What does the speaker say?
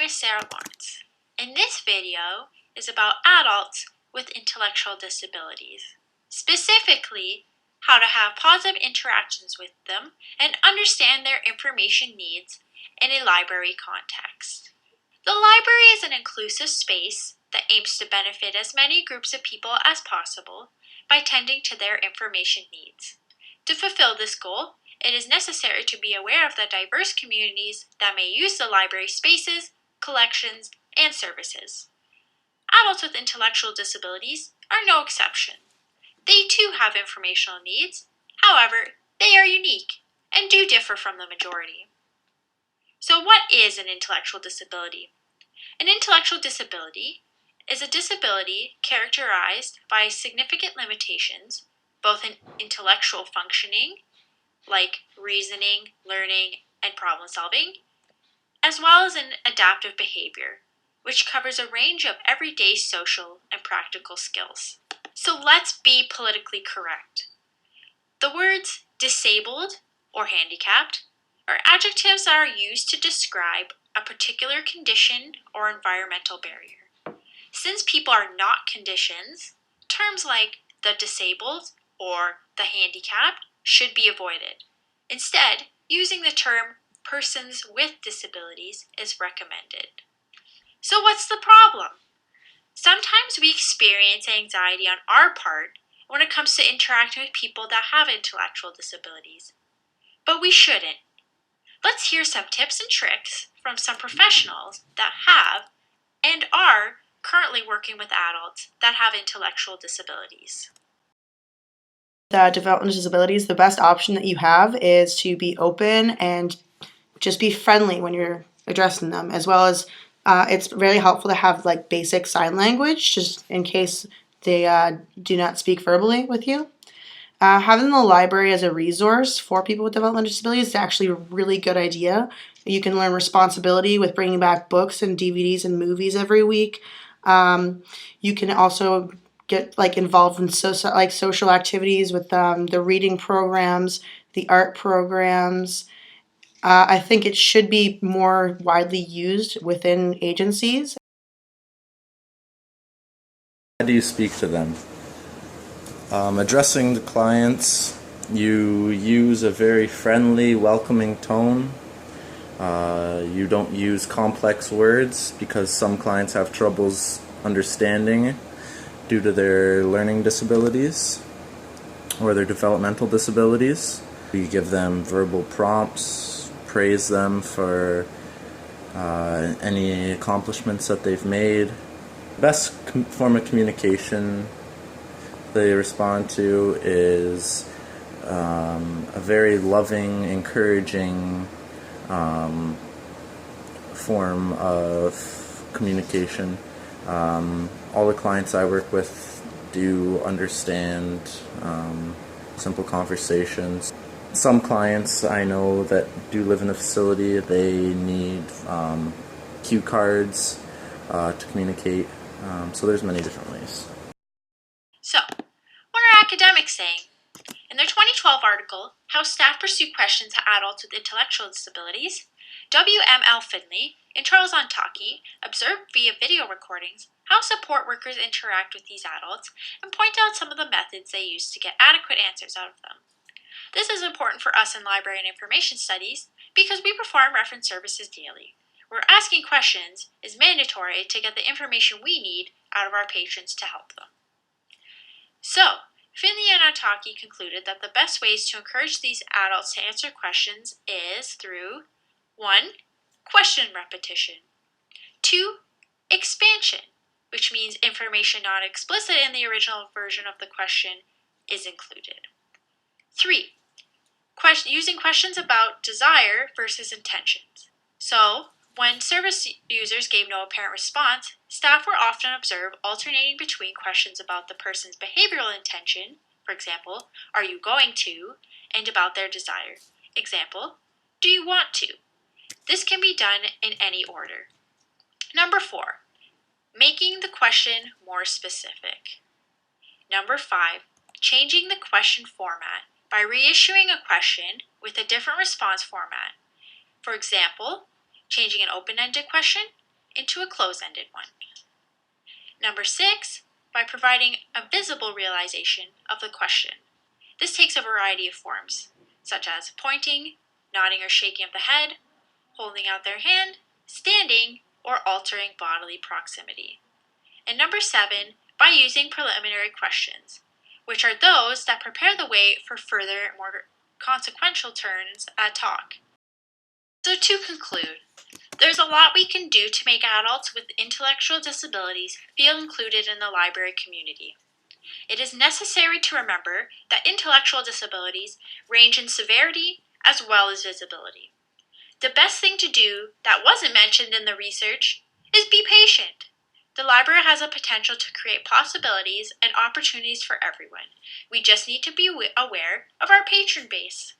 is Sarah Lawrence, and this video is about adults with intellectual disabilities, specifically how to have positive interactions with them and understand their information needs in a library context. The library is an inclusive space that aims to benefit as many groups of people as possible by tending to their information needs. To fulfill this goal, it is necessary to be aware of the diverse communities that may use the library spaces, collections, and services. Adults with intellectual disabilities are no exception. They too have informational needs. However, they are unique and do differ from the majority. So what is an intellectual disability? An intellectual disability is a disability characterized by significant limitations, both in intellectual functioning, like reasoning, learning, and problem solving, as well as in adaptive behavior, which covers a range of everyday social and practical skills. So let's be politically correct. The words disabled or handicapped are adjectives that are used to describe a particular condition or environmental barrier. Since people are not conditions, terms like the disabled or the handicapped should be avoided. Instead, using the term persons with disabilities is recommended. So what's the problem? Sometimes we experience anxiety on our part when it comes to interacting with people that have intellectual disabilities. But we shouldn't. Let's hear some tips and tricks from some professionals that have and are currently working with adults that have intellectual disabilities. Developmental disabilities, the best option that you have is to be open and just be friendly when you're addressing them, as well as it's really helpful to have like basic sign language just in case they do not speak verbally with you. Having the library as a resource for people with developmental disabilities is actually a really good idea. You can learn responsibility with bringing back books and DVDs and movies every week. You can also get like involved in social activities with the reading programs, the art programs. I think it should be more widely used within agencies. How do you speak to them? Addressing the clients, you use a very friendly, welcoming tone. You don't use complex words because some clients have troubles understanding due to their learning disabilities or their developmental disabilities. You give them verbal prompts, praise them for any accomplishments that they've made. The best form of communication they respond to is a very loving, encouraging form of communication. All the clients I work with do understand simple conversations. Some clients I know that do live in a facility, they need cue cards to communicate. So there's many different ways. So, what are academics saying? In their 2012 article, How Staff Pursue Questions to Adults with Intellectual Disabilities, W.M.L. Finley and Charles Ontaki observed via video recordings how support workers interact with these adults and point out some of the methods they use to get adequate answers out of them. This is important for us in library and information studies because we perform reference services daily, where asking questions is mandatory to get the information we need out of our patrons to help them. So, Finley and Ontaki concluded that the best ways to encourage these adults to answer questions is through 1. Question repetition. 2. Expansion, which means information not explicit in the original version of the question is included. 3. Using questions about desire versus intentions. So, when service users gave no apparent response, staff were often observed alternating between questions about the person's behavioral intention, for example, are you going to, and about their desire. Example, do you want to? This can be done in any order. Number 4, making the question more specific. Number 5, changing the question format by reissuing a question with a different response format. For example, changing an open-ended question into a close-ended one. Number 6, by providing a visible realization of the question. This takes a variety of forms, such as pointing, nodding or shaking of the head, holding out their hand, standing, or altering bodily proximity. And number 7, by using preliminary questions, which are those that prepare the way for further, more consequential turns at talk. So to conclude, there's a lot we can do to make adults with intellectual disabilities feel included in the library community. It is necessary to remember that intellectual disabilities range in severity as well as visibility. The best thing to do that wasn't mentioned in the research is be patient. The library has a potential to create possibilities and opportunities for everyone. We just need to be aware of our patron base.